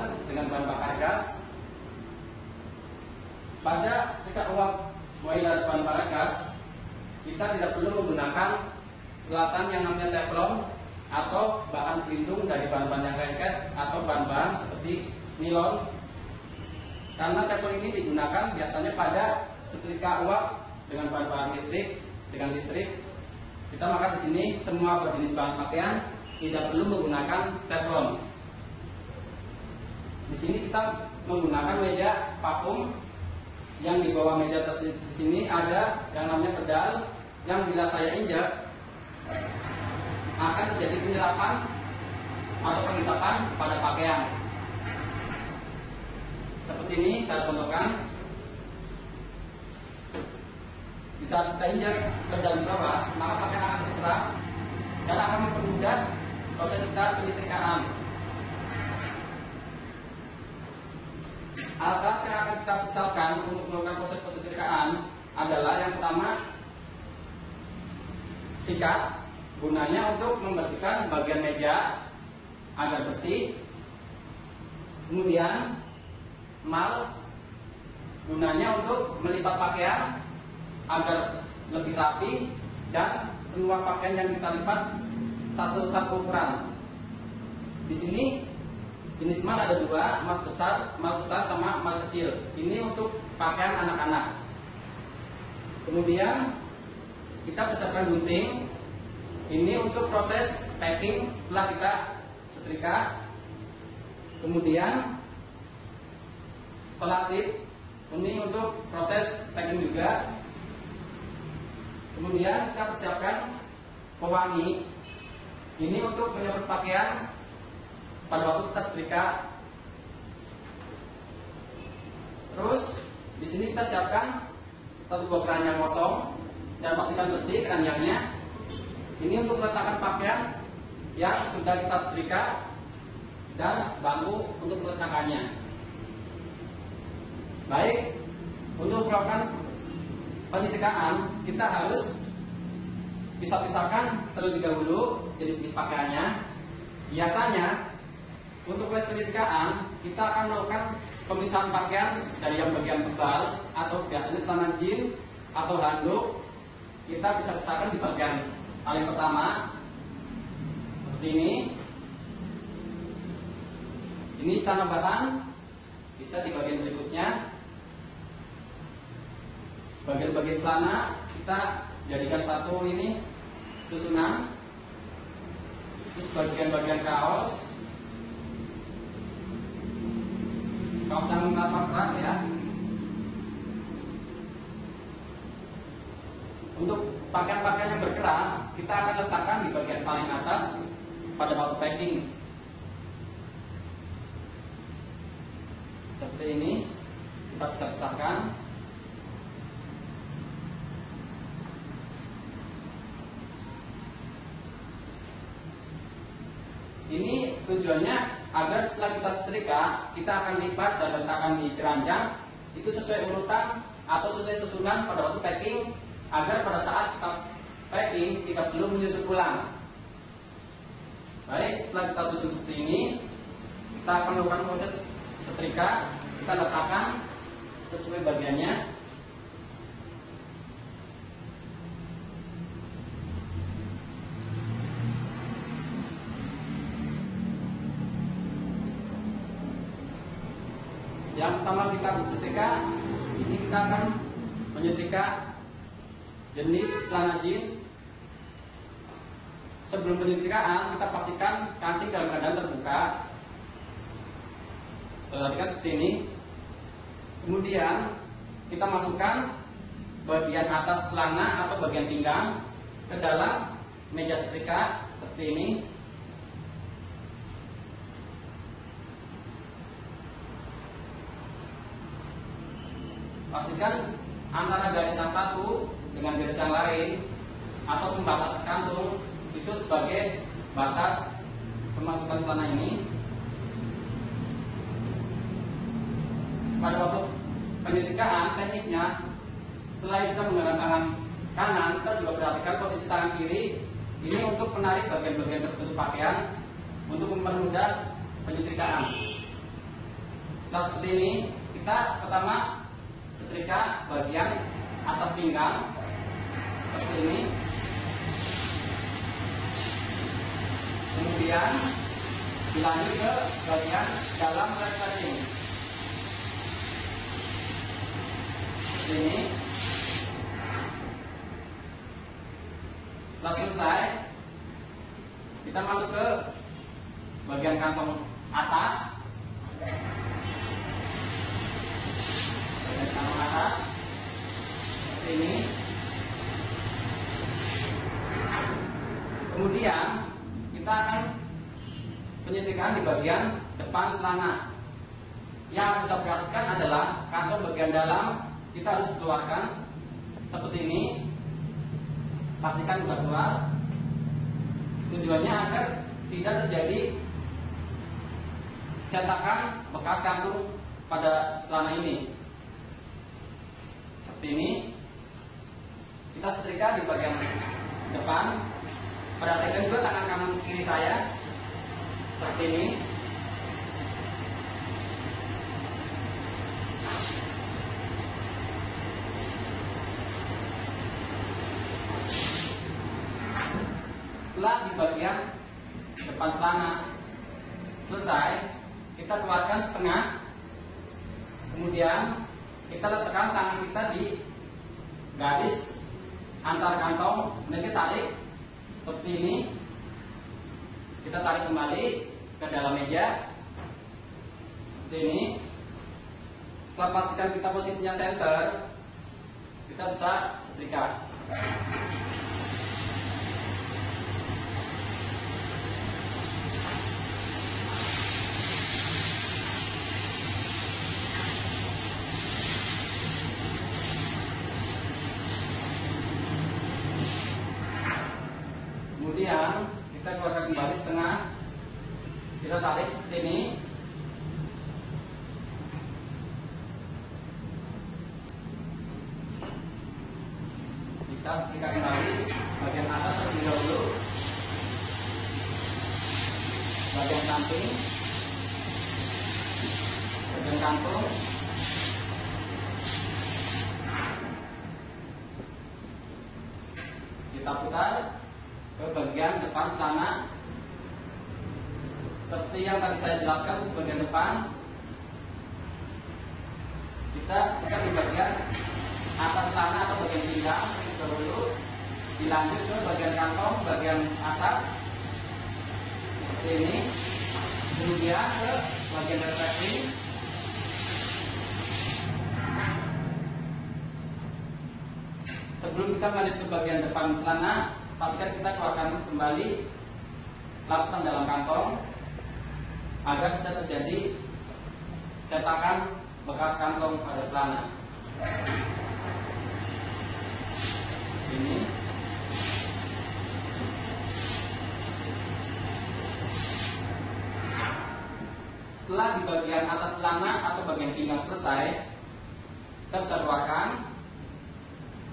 boiler dengan bahan bakar gas. Pada setrika uap boiler bahan bakar gas, kita tidak perlu menggunakan peralatan yang namanya teflon atau bahan pelindung dari bahan-bahan yang lengket atau bahan-bahan seperti nilon, karena teflon ini digunakan biasanya pada setrika uap dengan bahan-bahan listrik. Kita maka di sini semua berjenis bahan pakaian tidak perlu menggunakan teflon. Di sini kita menggunakan meja vakum, yang di bawah meja di sini ada yang namanya pedal, yang bila saya injak akan terjadi penyerapan atau pengisapan pada pakaian. Seperti ini saya contohkan. Bisa kita injak pedal di bawah, maka pakaian akan terserap dan akan mempermudah proses kita penyetrikaan. Alat yang akan kita misalkan untuk melakukan proses penyetrikaan adalah yang pertama sikat, gunanya untuk membersihkan bagian meja agar bersih. Kemudian mal, gunanya untuk melipat pakaian agar lebih rapi dan semua pakaian yang kita lipat satu ukuran. Di sini jenis mal ada dua, mal besar sama mal kecil. Ini untuk pakaian anak-anak. Kemudian kita persiapkan gunting. Ini untuk proses packing setelah kita setrika. Kemudian selotip, ini untuk proses packing juga. Kemudian kita persiapkan pewangi. Ini untuk menyemprot pakaian pada waktu kita setrika. Terus di sini kita siapkan satu buah keranjang kosong dan pastikan bersih keranjangnya. Ini untuk meletakkan pakaian yang sudah kita setrika dan bambu untuk meletakkannya. Baik, untuk melakukan penyetrikaan kita harus pisah-pisahkan terlebih dahulu jenis pakaiannya. Biasanya untuk proses penyetrikaan kita akan melakukan pemisahan pakaian dari yang bagian tebal atau biasanya celana jeans atau handuk. Kita bisa pisahkan di bagian paling pertama seperti ini. Ini celana bahan, bisa di bagian berikutnya. Bagian-bagian celana kita jadikan satu ini susunan. Terus bagian-bagian kaos yang rapat ya. Untuk pakaian-pakaian yang berkerah kita akan letakkan di bagian paling atas pada waktu packing. Seperti ini kita bisa pisahkan. Ini tujuannya agar setelah kita setrika, kita akan lipat dan letakkan di keranjang itu sesuai urutan atau sesuai susunan pada waktu packing, agar pada saat kita packing kita belum menyusun ulang. Baik, setelah kita susun seperti ini, kita akan melakukan proses setrika. Kita letakkan sesuai bagiannya. Yang pertama kita setrika, ini kita akan menyetrika jenis celana jeans. Sebelum penyetrikaan kita pastikan kancing dalam keadaan terbuka. Perhatikan seperti ini. Kemudian kita masukkan bagian atas celana atau bagian pinggang ke dalam meja setrika seperti ini. Pastikan antara garis yang satu dengan garis yang lain atau pembatas kantung itu sebagai batas pemasukan celana ini. Pada waktu penyetrikaan tekniknya, selain kita menggunakan tangan kanan, kita juga perhatikan posisi tangan kiri ini untuk menarik bagian-bagian tertutup pakaian untuk mempermudah penyetrikaan. Setelah seperti ini, kita pertama setrika bagian atas pinggang seperti ini. Kemudian dilanjut ke bagian dalam resleting seperti ini. Setelah selesai, kita masuk ke bagian kantong atas. Bagian kantong atas seperti ini. Kemudian kita akan penyetrikaan di bagian depan celana. Yang harus kita perhatikan adalah kantong bagian dalam kita harus keluarkan seperti ini. Pastikan sudah keluar. Tujuannya agar tidak terjadi cetakan bekas kantung pada celana ini. Seperti ini. Kita setrika di bagian depan. Perhatikan juga tangan kanan kiri saya. Seperti ini. Setelah di bagian depan celana selesai, kita keluarkan setengah. Kemudian kita letakkan tangan kita di garis antar kantong. Dan kita tarik seperti ini. Kita tarik kembali ke dalam meja seperti ini. Setelah pastikan kita posisinya center, kita bisa setrika. Kemudian kita keluarkan kembali setengah. Kita tarik seperti ini. Kita setrika kembali bagian atas terlebih dahulu, bagian samping, bagian kantung. Kita putar ke bagian depan celana seperti yang tadi saya jelaskan. Untuk bagian depan kita setrika di bagian atas celana atau bagian pinggang dahulu, dilanjut ke bagian kantong bagian atas seperti ini, kemudian ke bagian resleting. Sebelum kita lanjut ke bagian depan celana, pastikan kita keluarkan kembali lapisan dalam kantong agar tidak terjadi cetakan bekas kantong pada celana. Ini setelah di bagian atas celana atau bagian pinggang selesai, kita bisa keluarkan.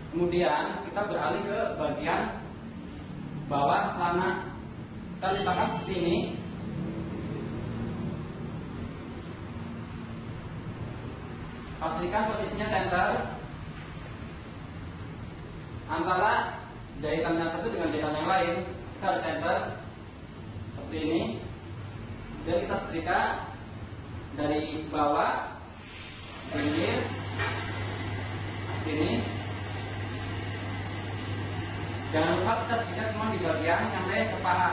Kemudian kita beralih ke bagian bawah celana. Kita letakkan seperti ini. Pastikan posisinya center antara jahitan yang satu dengan jahitan yang lain. Kita harus center seperti ini. Dan kita setrika dari bawah pinggir sini. Jangan lupa kita setrika cuma di bagian sampai ke paha,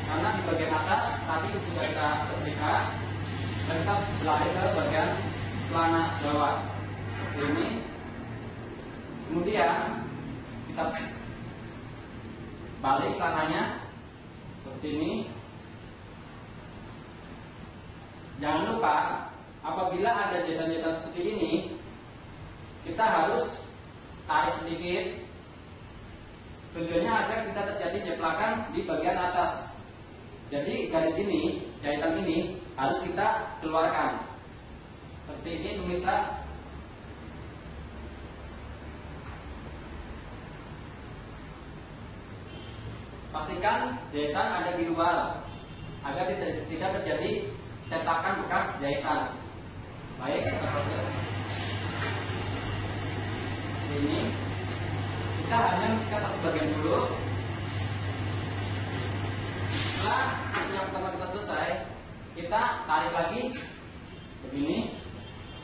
karena di bagian atas tadi sudah kita setrika. Dan kita beralih ke bagian celana bawah seperti ini. Kemudian kita balik celananya seperti ini. Jangan lupa apabila ada jahitan-jahitan seperti ini, kita harus tarik sedikit. Tujuannya agar kita terjadi jeplakan di bagian atas. Jadi garis ini, jahitan ini harus kita keluarkan. Seperti ini pemirsa. Pastikan jahitan ada di luar agar tidak terjadi cetakan bekas jahitan. Baik, kita proses. Ini kita hanya mengikat satu bagian dulu. Setelah yang pertama kita selesai, kita tarik lagi begini.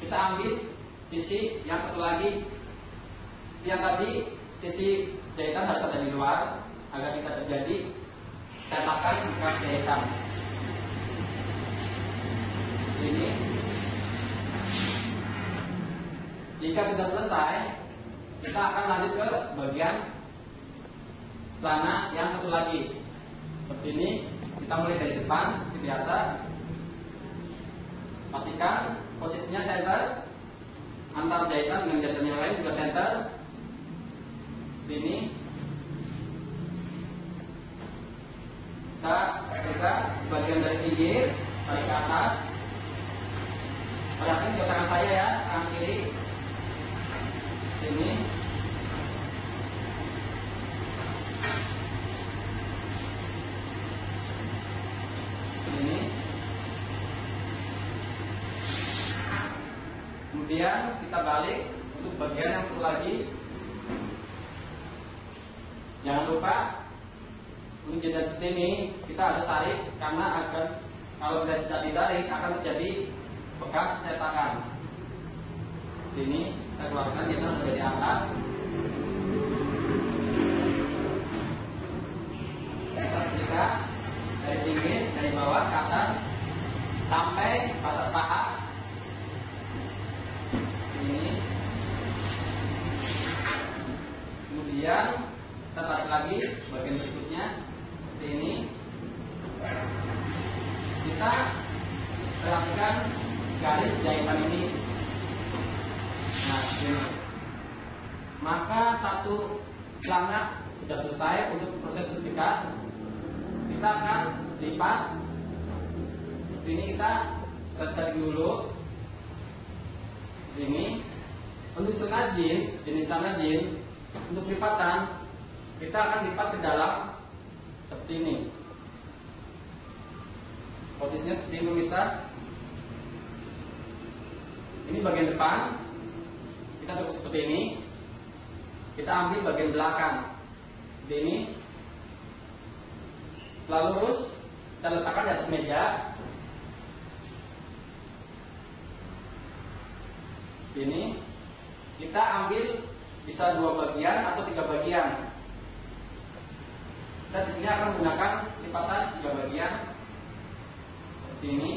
Kita ambil sisi yang satu lagi. Yang tadi sisi jahitan harus ada di luar agar kita terjadi cetakan bekas jahitan. Ini jika sudah selesai, kita akan lanjut ke bagian celana yang satu lagi. Seperti ini, kita mulai dari depan seperti biasa. Pastikan posisinya center, antar jahitan dengan jahitan yang lain juga center. Seperti ini. Kita buka bagian dari pinggir, tarik ke atas. Perhatikan juga tangan saya ya, tangan kiri. Ini. Ini. Kemudian kita balik untuk bagian yang satu lagi. Jangan lupa untuk jahitan seperti ini kita harus tarik karena agar kalau tidak ditarik akan terjadi bekas cetakan. Ini kita keluarkan, kita sudah di atas. Kita setrika dari pinggir, dari bawah ke atas sampai batas paha. Ini. Kemudian kita tarik lagi bagian berikutnya seperti ini. Kita perhatikan garis jahitan ini. Nah, ini. Maka satu celana sudah selesai untuk proses setrika. Kita akan lipat. Seperti ini kita setting dulu. Ini untuk celana jeans, jenis celana jeans untuk lipatan kita akan lipat ke dalam seperti ini. Posisinya seperti ini pemirsa. Ini bagian depan. Kita tutup seperti ini. Kita ambil bagian belakang seperti ini. Lalu lurus kita letakkan di atas meja. Ini kita ambil bisa 2 bagian atau 3 bagian. Kita di sini akan menggunakan lipatan 3 bagian seperti ini.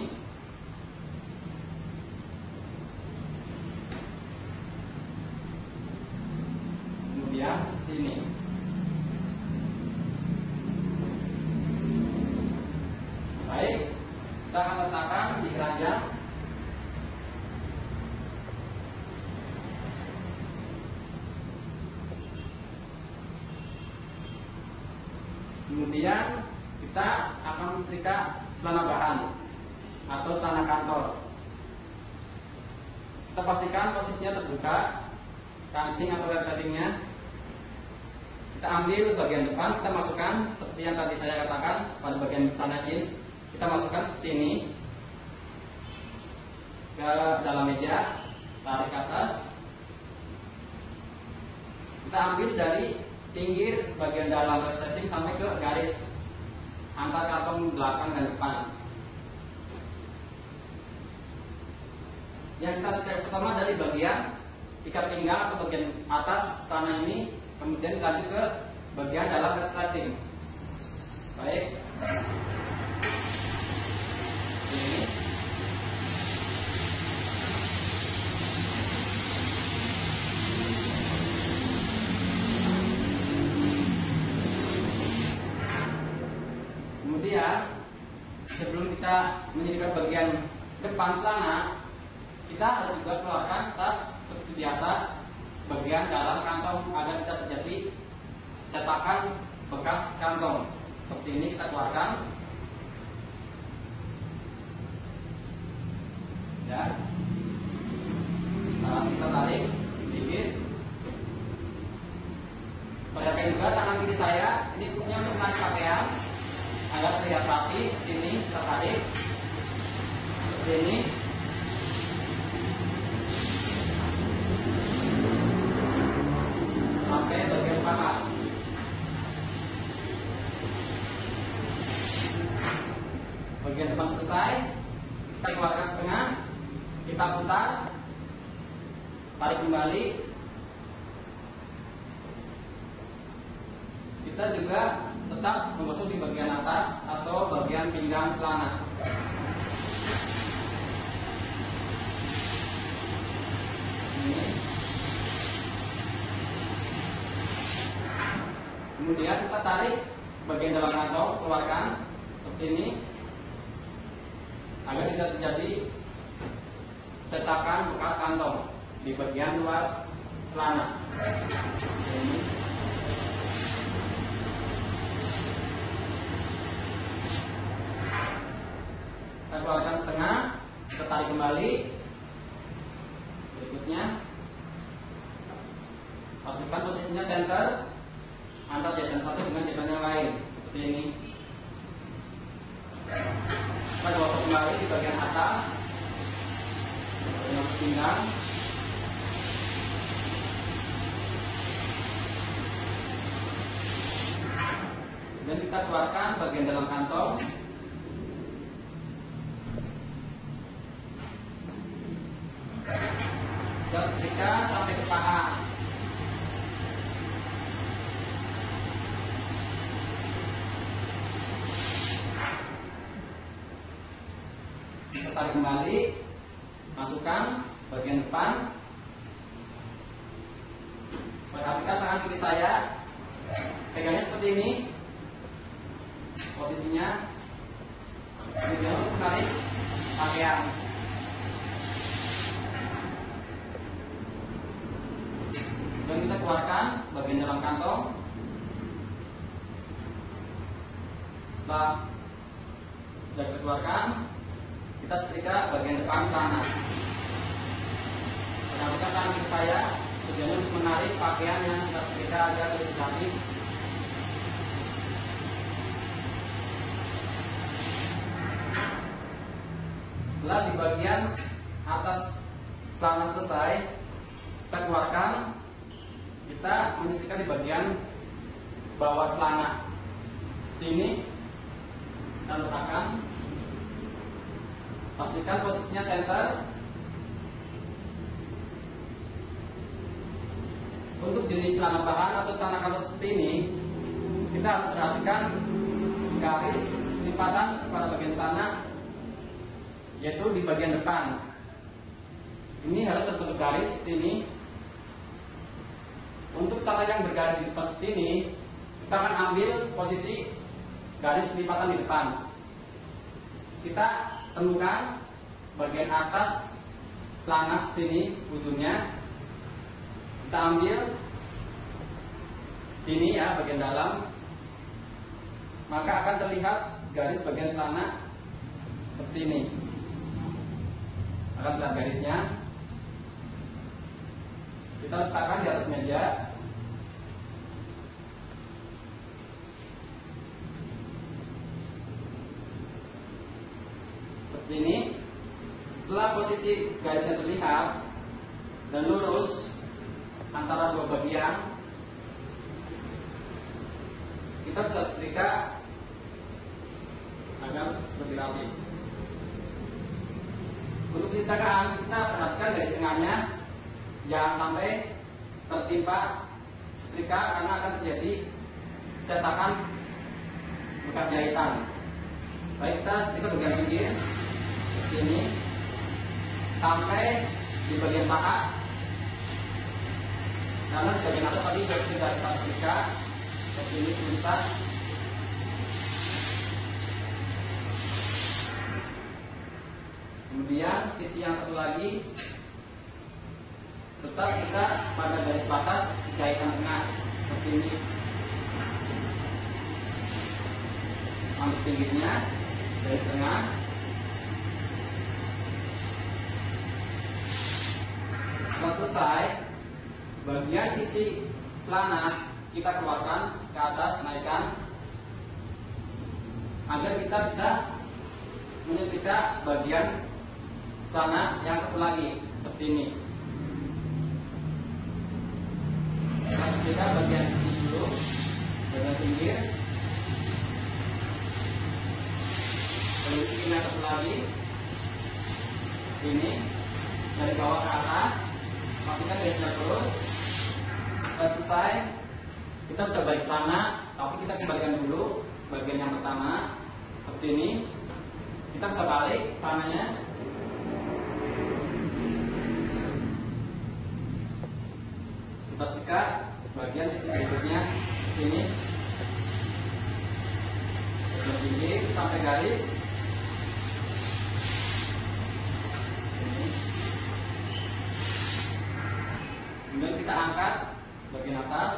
Kemudian ini. Baik, kita akan letakkan di keranjang. Kemudian kita akan menyetrika celana bahan atau celana kantor. Kita pastikan posisinya terbuka, kancing atau resletingnya. Kita ambil bagian depan, kita masukkan seperti yang tadi saya katakan pada bagian celana jeans. Kita masukkan seperti ini ke dalam meja, tarik ke atas. Kita ambil dari pinggir bagian dalam resleting sampai ke garis antar kantong belakang dan depan. Yang kita setrika pertama dari bagian ikat pinggang atau bagian atas tanah ini, kemudian lanjut ke bagian dalam resleting. Baik. Ini. Kemudian sebelum kita menyetrika bagian depan celana, kita harus juga keluarkan seperti biasa bagian dalam kantong agar tidak terjadi cetakan bekas kantong. Seperti ini kita keluarkan. Ya. Nah, kita tarik sedikit. Perhatikan juga tangan kiri saya, ini khususnya untuk menarik pakaian agar terlihat rapi. Sini kita tarik. seperti ini. Sampai bagian paha. Bagian depan selesai, kita keluarkan setengah, kita putar, tarik kembali. Kita juga tetap menggosok di bagian atas atau bagian pinggang celana. Ini. Kemudian kita tarik bagian dalam kantong, keluarkan seperti ini, agar tidak terjadi cetakan bekas kantong di bagian luar celana. Ini. Kita keluarkan setengah, kita tarik kembali. Berikutnya, pastikan posisinya center antara jahitan satu dengan jahitan yang lain, seperti ini. Kita gosok kembali di bagian atas, bagian pinggang. Dan kita keluarkan bagian dalam kantong. Kita setrika sampai ke paha. Kita tarik kembali, masukkan bagian depan. Perhatikan tangan kiri saya, pegangnya seperti ini posisinya. Kemudian untuk menarik pakaian. Dan kita keluarkan bagian dalam kantong. Setelah sudah kita keluarkan, kita setrika bagian depan celana. Perhatikan tangan kiri saya, tujuannya untuk menarik pakaian yang kita setrika agar lebih rapi. Setelah di bagian atas celana selesai, kita keluarkan. Kita menyetrika di bagian bawah celana seperti ini. Kita letakkan, pastikan posisinya center. Untuk jenis celana bahan atau celana kantor seperti ini, kita harus perhatikan garis lipatan pada bagian celana, yaitu di bagian depan. Ini harus terbentuk garis seperti ini. Untuk celana yang bergaris di depan seperti ini, kita akan ambil posisi garis lipatan di depan. Kita temukan bagian atas celana seperti ini, ujungnya. Kita ambil ini ya, bagian dalam. Maka akan terlihat garis bagian celana seperti ini. Akan terlihat garisnya. Kita letakkan di atas meja. Seperti ini. Setelah posisi garisnya terlihat dan lurus antara dua bagian, kita bisa setrika agar lebih rapi. Untuk pencegahan, kita perhatikan garis tengahnya jangan sampai tertimpa setrika karena akan terjadi cetakan bekas jahitan. Baik, kita setrika bagian pinggir seperti ini sampai di bagian paha. Karena sebagian atas tadi sudah kita setrika seperti ini tuntas. Kemudian sisi yang satu lagi tetap kita pada garis batas jahitan tengah seperti ini. Ambil pinggirnya garis tengah. Setelah selesai, bagian sisi celana kita keluarkan ke atas, naikkan agar kita bisa menyetrika bagian celana yang satu lagi seperti ini. Kita setrika bagian sini dulu, bagian pinggir. Lalu ini yang satu lagi, ini dari bawah ke atas, pastikan garisnya terus. Setelah selesai, kita bisa balik celana, tapi kita kembalikan dulu bagian yang pertama seperti ini. Kita bisa balik celananya. Kita sikat bagian sisi berikutnya ini, bagian pinggir sampai garis ini. Kemudian kita angkat bagian atas,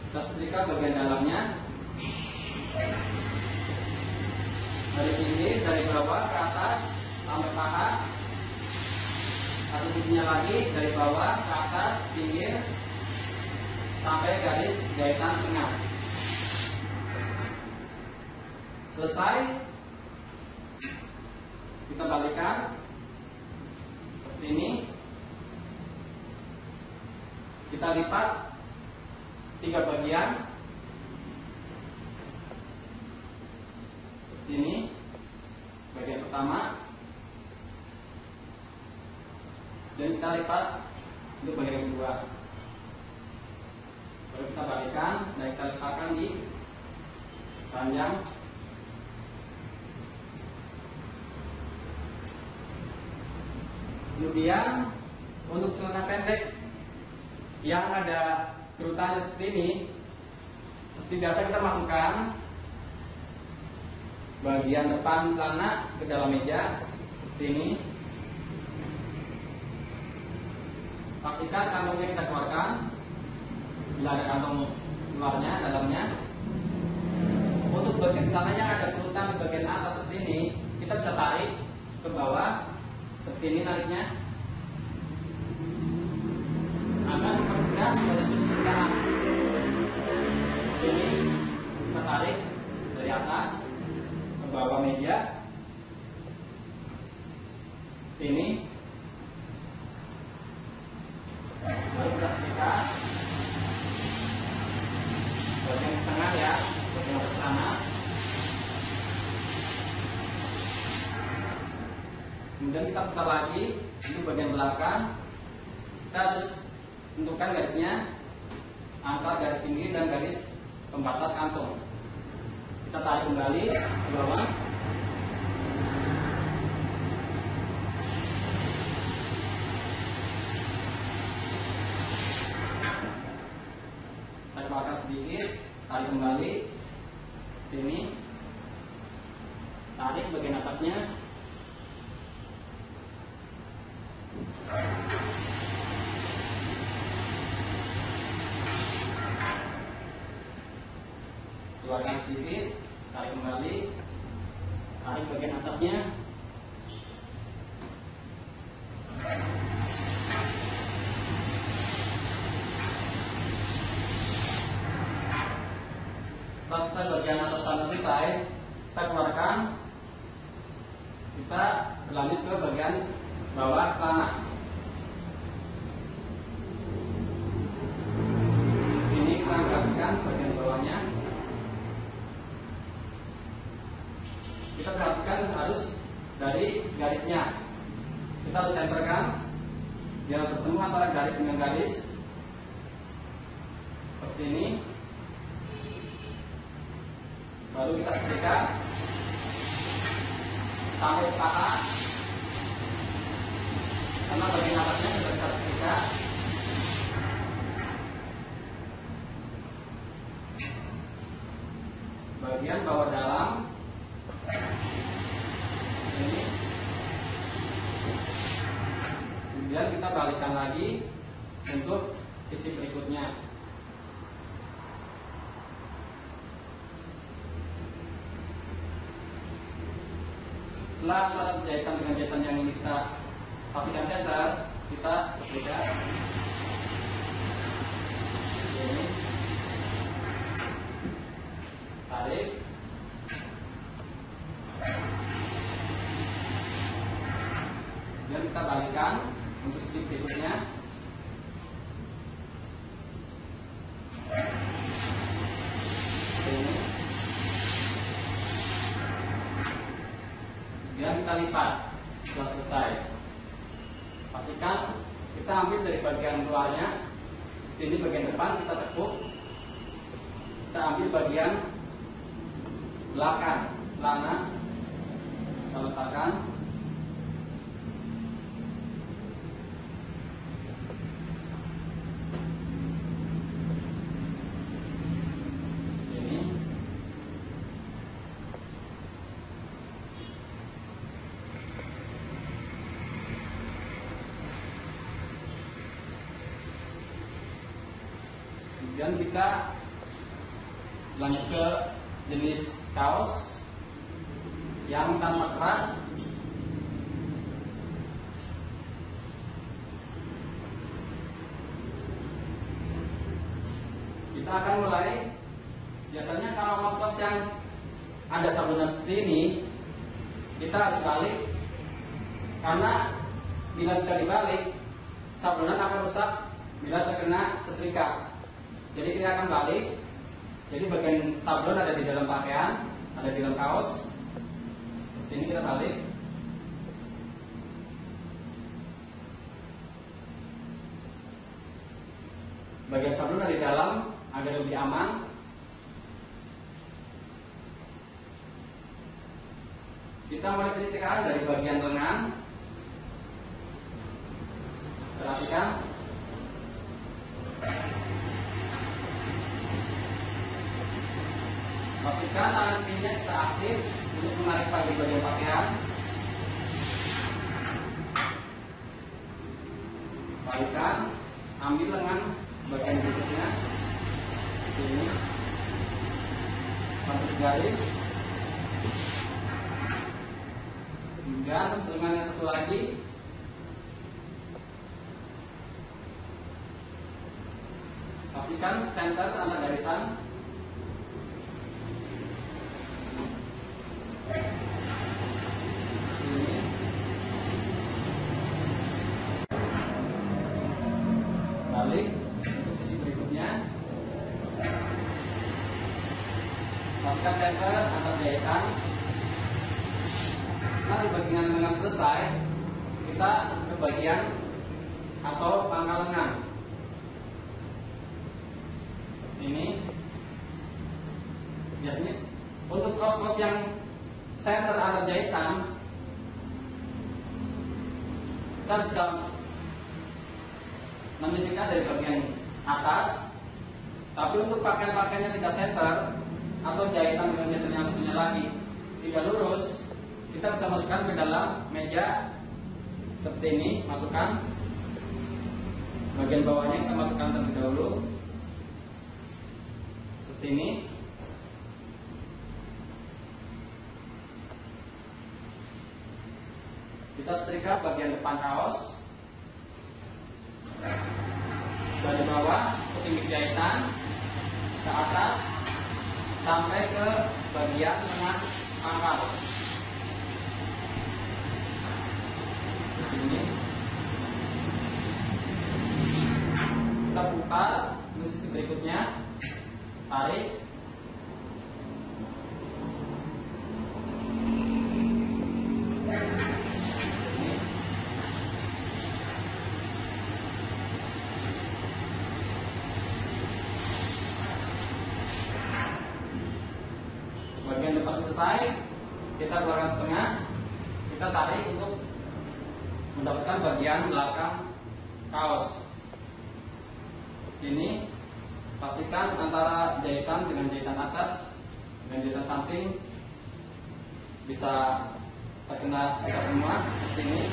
kita setrika bagian dalamnya dari pinggir, dari bawah ke atas sampai paha. Satu sisinya lagi dari bawah ke atas, pinggir sampai garis jahitan tengah. Selesai, kita balikkan seperti ini. Kita lipat 3 bagian seperti ini. Bagian pertama, dan kita lipat untuk bagian kedua. Baru kita balikkan dan kita lipatkan di panjang. Kemudian untuk celana pendek yang ada kerutannya seperti ini, seperti biasa kita masukkan bagian depan celana ke dalam meja seperti ini. Pastikan kantongnya kita keluarkan. Bila ada kantong luarnya, dalamnya. Untuk bagian celananya ada kerutan di bagian atas seperti ini, kita bisa tarik ke bawah seperti ini nariknya. Akan mempermudah pada tutup kanan. Ini kita tarik dari atas ke bawah meja. Ini. Lalu kita setrika bagian tengah ya, bagian ke sana. Kemudian kita putar lagi untuk bagian belakang. Kita harus tentukan garisnya antara garis pinggir dan garis pembatas kantong. Kita tarik kembali ke bawah. Tarik sedikit, tarik kembali. Ini tarik bagian atasnya. Keluarkan sedikit, tarik kembali, tarik bagian atasnya. Setelah bagian atas celana selesai, kita keluarkan. Kita berlanjut ke bagian bawah celana. Ini kita perhatikan bagian bawahnya. Kita perhatikan harus dari garisnya. Kita harus centerkan biar bertemu antara garis dengan garis. Seperti ini. Baru kita setrika sampai ke paha, karena bagian atasnya sudah kita setrika. Bagian bawah dalam ini. Kemudian kita balikkan lagi untuk sisi berikutnya. Setelah jahitan dengan jahitan yang ini kita pastikan center, kita setrika ini, tarik, kemudian kita balikan untuk sisi berikutnya. Ini. Kemudian kita lipat setelah selesai. Pastikan kita ambil dari bagian luarnya. Ini bagian depan kita tekuk. Kita ambil bagian belakang celana, kita letakkan. Ini. Kemudian kita lanjut ke jenis kaos yang tanpa kerat. Kita akan mulai. Biasanya kalau kaos-kaos yang ada sablonnya seperti ini, kita harus balik, karena bila tidak dibalik, sablonan akan rusak bila terkena setrika. Jadi kita akan balik. Jadi bagian sablon ada di dalam pakaian, ada di dalam kaos. Ini kita balik. Bagian sablon ada di dalam agar lebih aman. Kita mulai penyetikan dari bagian lengan. Perhatikan. Pastikan tangan kirinya kita aktif untuk menarik bagian pakaian. Balikan, ambil lengan bagian berikutnya. Ini satu garis. Kemudian lengan yang satu lagi. Pastikan center antara garisan. Balik untuk sisi berikutnya. Pastikan center antar jahitan. Nah, di bagian lengan selesai, kita ke bagian atau pangkal lengan. Ini biasanya untuk kaos-kaos yang center antar jahitan, kita bisa menitikan dari bagian atas. Tapi untuk pakaian-pakaian yang tidak center atau jahitan dengan jahitan yang satunya lagi tidak lurus, kita bisa masukkan ke dalam meja seperti ini. Masukkan bagian bawahnya, kita masukkan terlebih dahulu seperti ini. Kita setrika bagian depan kaos dari bawah ke pinggir jahitan ke atas sampai ke bagian tengah pangkal. Ini kita putar ke sisi berikutnya, tarik. Bagian depan selesai, kita keluarkan setengah, kita tarik untuk mendapatkan bagian belakang kaos. Ini pastikan antara jahitan dengan jahitan atas dan jahitan samping bisa terkena kita semua. Seperti ini,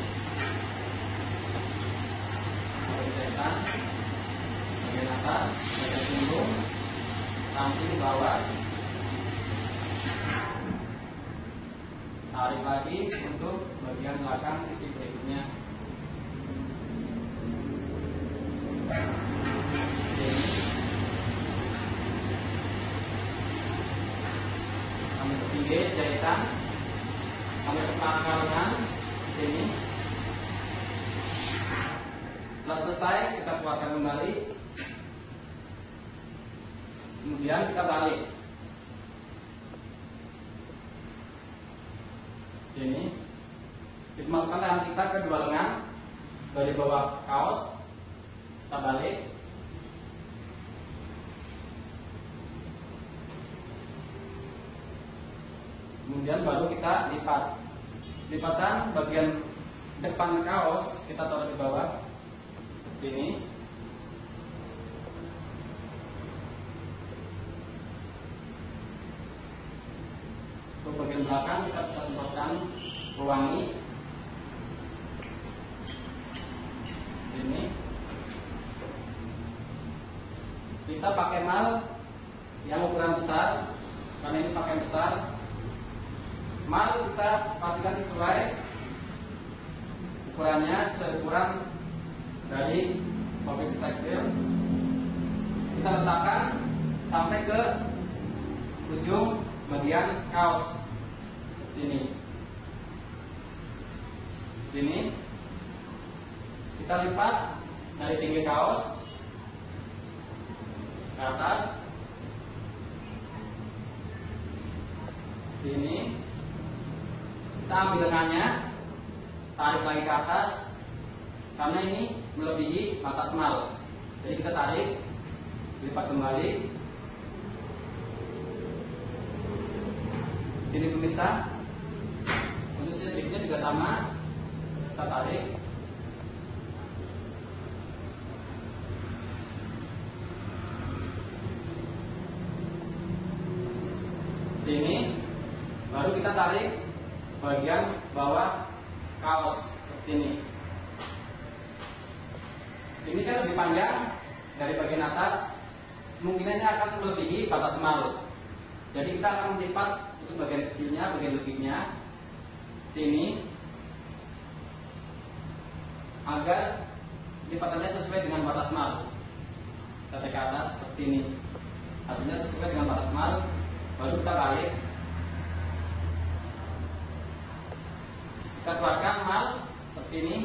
jahitan bagian atas, bagian punggung, samping, bawah. Tarik lagi untuk bagian belakang sisi berikutnya. Sampai ke pinggir jahitan, sampai ke pangkal lengan sini. Setelah selesai kita keluarkan kembali, kemudian kita balik. Ini kita masukkan tangan kita ke dua lengan dari bawah kaos, kita balik. Kemudian baru kita lipat. Lipatan bagian depan kaos kita taruh di bawah seperti ini. Untuk bagian belakang kita bisa semprotkan pewangi ini. Kita pakai mal yang ukuran besar karena ini pakai besar. Mal kita pastikan sesuai ukurannya, sesuai ukuran dari pabrik tekstil. Kita letakkan sampai ke ujung bagian kaos seperti ini. Ini kita lipat dari tinggi kaos ke atas. Ini kita ambil lengannya, tarik lagi ke atas karena ini melebihi batas mal. Jadi kita tarik, lipat kembali. Ini pemirsa, untuk sedikitnya juga sama, kita tarik. Ini baru kita tarik bagian bawah kaos seperti ini. Ini kan lebih panjang dari bagian atas, kemungkinannya akan melebihi batas mal. Jadi kita akan melipat untuk bagian kecilnya, bagian lebihnya ini agar lipatannya sesuai dengan batas mal. Kita tarik ke atas seperti ini, hasilnya sesuai dengan batas mal. Baru kita balik. Kita keluarkan mal seperti ini,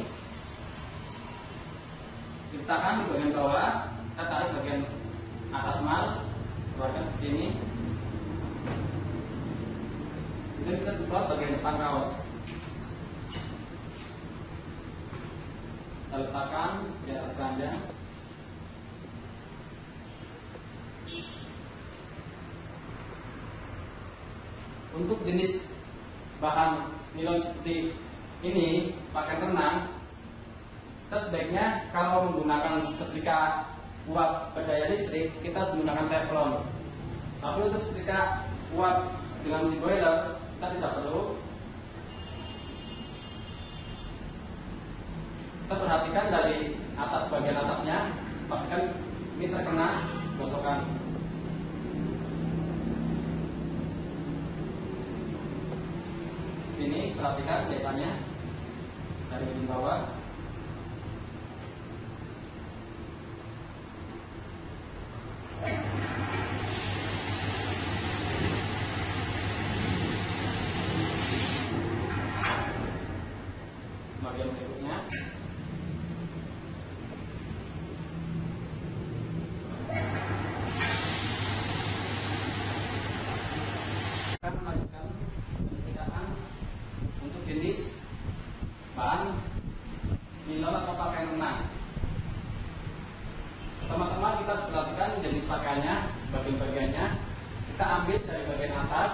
letakkan di bagian bawah, kita tarik bagian atas mal, keluarkan seperti ini. Kemudian kita semprot bagian depan kaos, kita letakkan di atas keranjang. Untuk jenis bahan nilon seperti ini, pakaian renang, kita sebaiknya kalau menggunakan setrika uap berdaya listrik, kita harus menggunakan teflon. Tapi untuk setrika uap dengan mesin boiler, kita tidak perlu. Kita perhatikan dari atas, bagian atasnya, pastikan ini terkena gosokan. Ini perhatikan jahitannya dari ujung bawah. Bagian berikutnya akan melanjutkan perbedaan untuk jenis bahan nilon atau pakaian renang. Teman-teman, kita harus perhatikan jenis pakaiannya, bagian-bagiannya. Kita ambil dari bagian atas,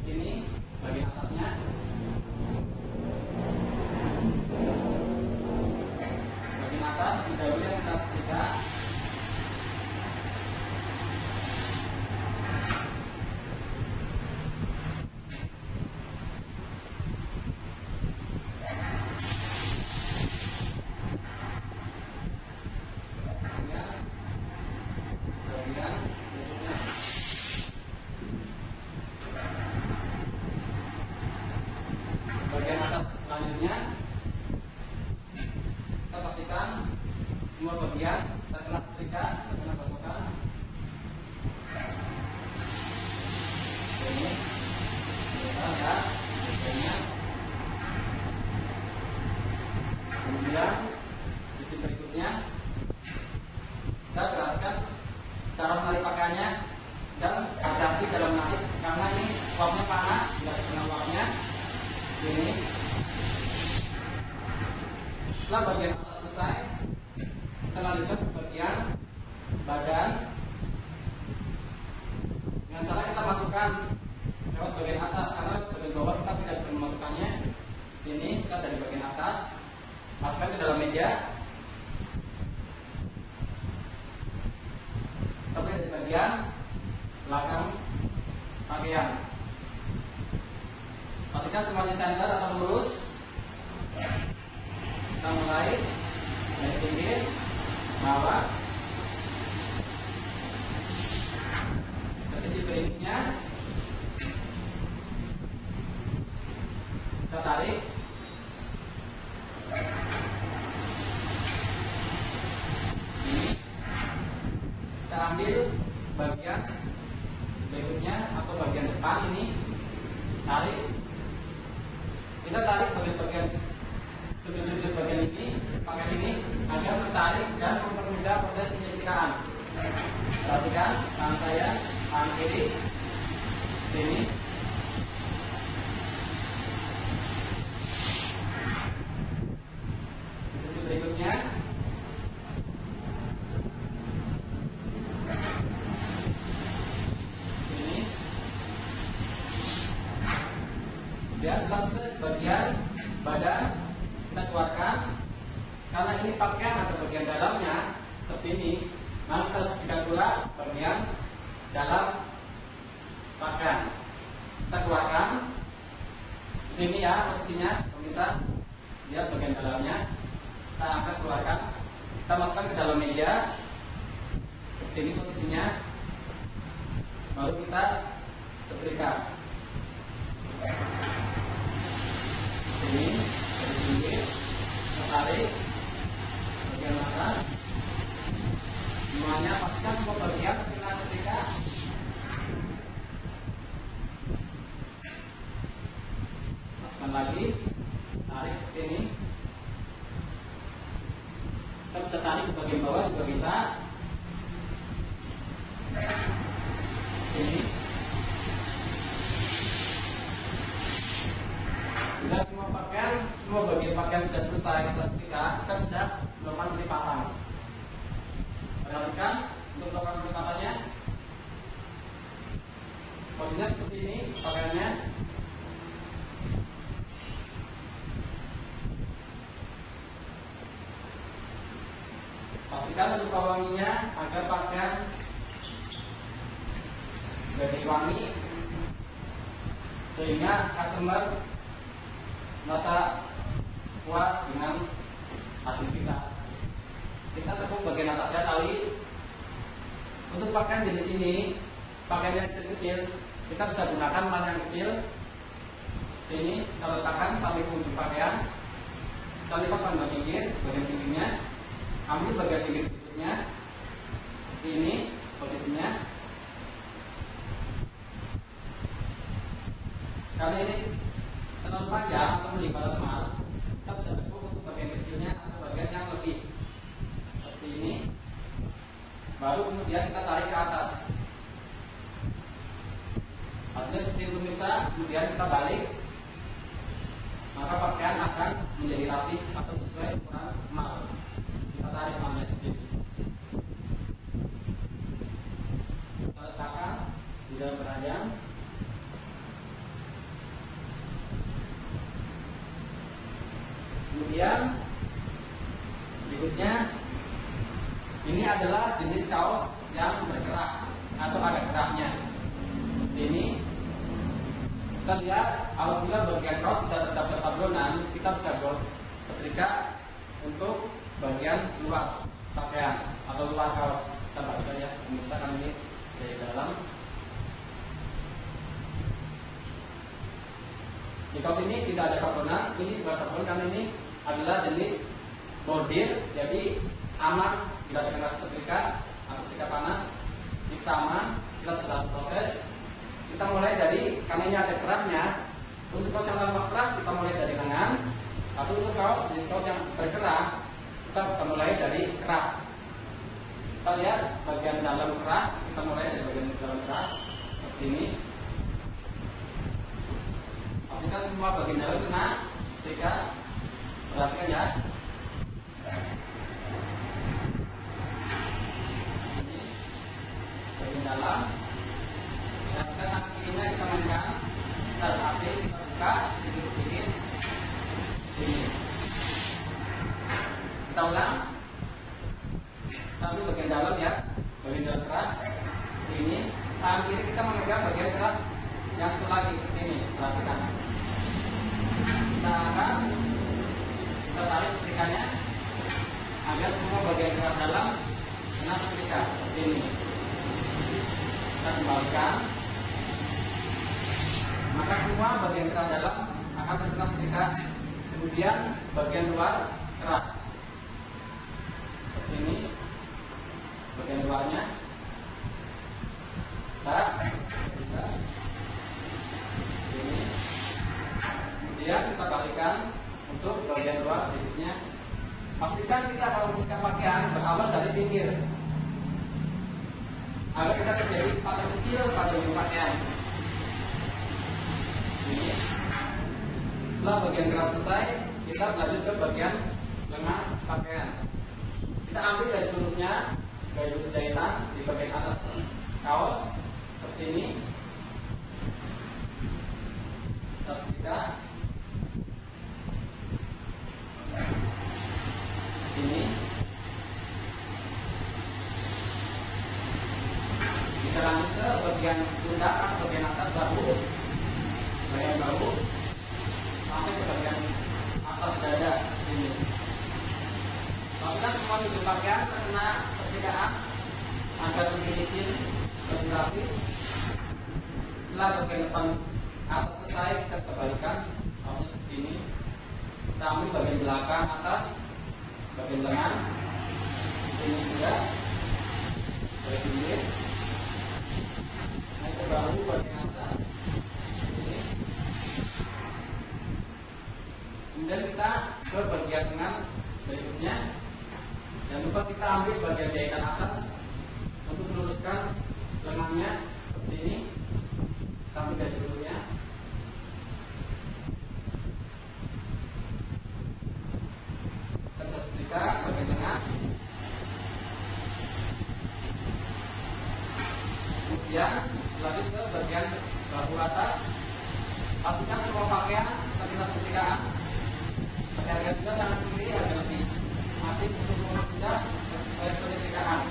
ini bagian atasnya. Bagian atas didahului yang kita setrika. Bagian atas selanjutnya kita pastikan semua bagian terkena setrika, terkena gosokan. Ini ya, kemudian Setelah bagian atas selesai, kita lanjutkan ke bagian badan. Dengan cara kita masukkan lewat bagian atas, karena bagian bawah kita tidak bisa memasukkannya. Ini kita dari bagian atas masukkan ke dalam meja. Kita dari bagian belakang pakaian. Pastikan semuanya center atau lurus. Kita mulai dari pinggir bawah ke sisi berikutnya. Kita tarik. Ini kita ambil bagian berikutnya atau bagian depan ini, tarik. Kita tarik bagian sudut-sudut bagian ini, pakaian ini agar menarik dan mempermudah proses penyetrkaan. Perhatikan tangan saya, tangan kiri, sini. Di sisi berikutnya, ini. Dan setelah bagian badan kita keluarkan, karena ini pakaian ada bagian dalamnya seperti ini, maka kita sebutkan pula bagian dalam pakaian. Kita keluarkan seperti ini ya posisinya, pemirsa. Lihat bagian dalamnya, kita angkat keluarkan, kita masukkan ke dalam meja seperti ini posisinya, baru kita setrika. Ini dari pinggir, tarik bagian atas, semuanya pastikan semua bagian kita setrika. Masukkan lagi, tarik seperti ini. Kita bisa tarik ke bagian bawah juga bisa. Ini. Bila semua pakaian, semua bagian pakaian sudah selesai kita setrika, kita bisa melakukan pelipatan. Perhatikan untuk melakukan pelipatannya, posisinya seperti ini pakaiannya. Pastikan untuk wanginya agar pakaian jadi wangi, sehingga customer merasa puas dengan hasil kita. Kita tepuk bagian atasnya tali. Untuk pakaian jenis ini, pakaian yang kecil-kecil, kita bisa gunakan mana yang kecil. Ini kita letakkan sampai ke ujung pakaian. Kita lipat pada pinggir, bagian pinggirnya. Ambil bagian pinggir berikutnya. Ini posisinya. Karena ini terlalu panjang atau melibat semal, kita bisa tekuk untuk bagian kecilnya atau bagian yang lebih seperti ini. Baru kemudian kita tarik ke atas. Hasilnya seperti itu pemirsa. Kemudian kita balik, maka pakaian akan menjadi rapi atau sesuai ukuran mal. Kita tarik malnya seperti ini. Kita letakkan di dalam keranjang. Kemudian berikutnya, ini adalah jenis kaos yang bergerak atau ada geraknya. Ini kita lihat, apabila bagian kaos tidak terdapat sablonan, kita bisa buat setrika untuk bagian luar pakaian atau luar kaos. Kita baca ya, misalkan ini dari dalam. Di kaos ini tidak ada sablonan, ini bukan sablon karena ini adalah jenis bordir, jadi aman bila terkena setrika atau setrika panas. Kita aman, kita sudah proses. Kita mulai dari, karena ini ada keraknya. Untuk kaos yang tanpa kerak kita mulai dari lengan, atau untuk jenis kaos yang berkerak kita bisa mulai dari kerak. Kita lihat bagian dalam kerak, kita mulai dari bagian dalam kerak seperti ini. Pastikan semua bagian dalam kena setrika. Perhatikan ya. dalam. Dan tangan kirinya kita mainkan, kita ambil, kita buka, sedikit-sedikit. Ini. Kita ulang. Kita ambil bagian dalam ya, bagian dalam keras. Ini. Tangan kiri kita memegang bagian keras yang satu lagi. Ini, perhatikan. Kita angkat, kita tarik setrikanya agar semua bagian keras dalam kena setrika. Ini. Kita kembalikan, maka semua bagian keras dalam akan terkena setrika. Kemudian bagian luar keras. Seperti ini, bagian luarnya. Ini. Kemudian kita balikan untuk bagian luar berikutnya. Pastikan kita kalau mengikat pakaian berawal dari pinggir, agar kita terjadi paling kecil pada ujung pakaian. Ini. Setelah bagian keras selesai, kita lanjut ke bagian lengan pakaian. Kita ambil dari seluruhnya garis jahitan di bagian atas kaos seperti ini. Kita setrika. Ini. Kita lanjut ke bagian pundak, bagian atas bahu, sampai ke bagian atas dada ini. Lakukan semua ujung pakaian terkena percikaan agar lebih lebih rapi. Setelah bagian depan atas selesai, kita kembalikan seperti ini. Kita ambil bagian belakang atas, bagian lengan, ini juga dari pinggir, naik ke bahu bagian atas, ini. Kemudian kita ke bagian lengan berikutnya. Jangan lupa kita ambil bagian jahitan atas untuk meluruskan lengannya seperti ini. Kita ambil dari seluruhnya. Kita setrika bagian lengan. Kemudian lanjut ke bagian bahu atas. Pastikan semua pakaian terkena setrikaan. Pakai juga tangan kiri agar lebih masih untuk mempermudah setrikaan.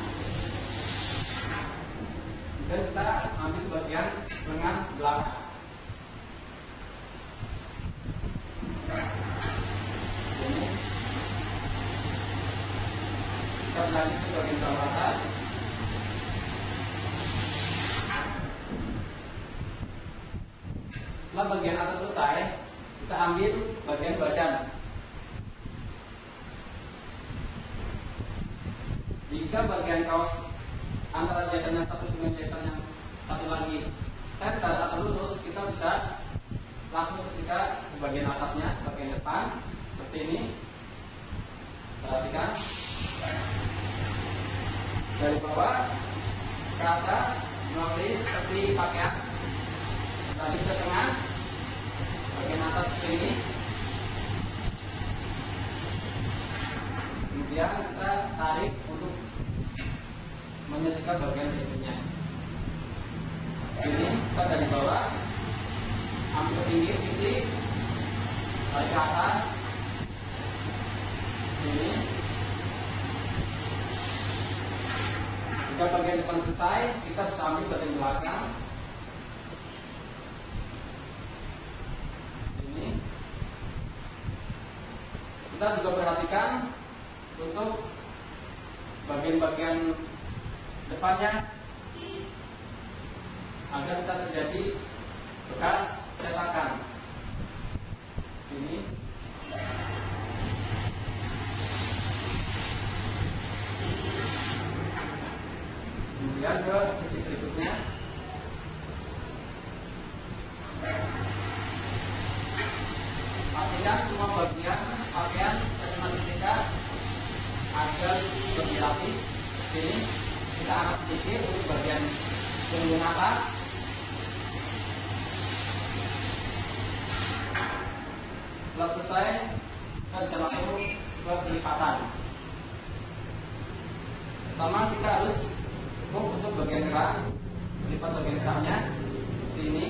Dan kita ambil bagian lengan belakang. Ini. Kita lanjut ke bagian bawah atas. Setelah bagian atas selesai, kita ambil bagian badan. Jika bagian kaos antara jahitan yang satu dengan jahitan yang satu lagi saya tidak atau lurus, kita bisa langsung setrika ke bagian atasnya, bagian depan seperti ini. Perhatikan dari bawah ke atas melalui seperti pakaian, lanjut ke tengah bagian atas seperti ini. Kemudian kita tarik untuk menyetrika bagian berikutnya. Ini kita dari bawah ambil ke pinggir sisi, tarik ke atas. Ini. Jika bagian depan selesai, kita bisa ambil bagian belakang. Ini. Kita juga perhatikan untuk bagian-bagian depannya agar tidak terjadi bekas cetakan. Ini. Kemudian ke sisi berikutnya. Pastikan semua bagian pakaian terkena setrika agar lebih rapi. Ini kita angkat sedikit untuk bagian punggung atas. Setelah selesai, kita bisa langsung ke pelipatan. Pertama kita harus cukup untuk bagian keras lipat bagian kerahnya seperti ini.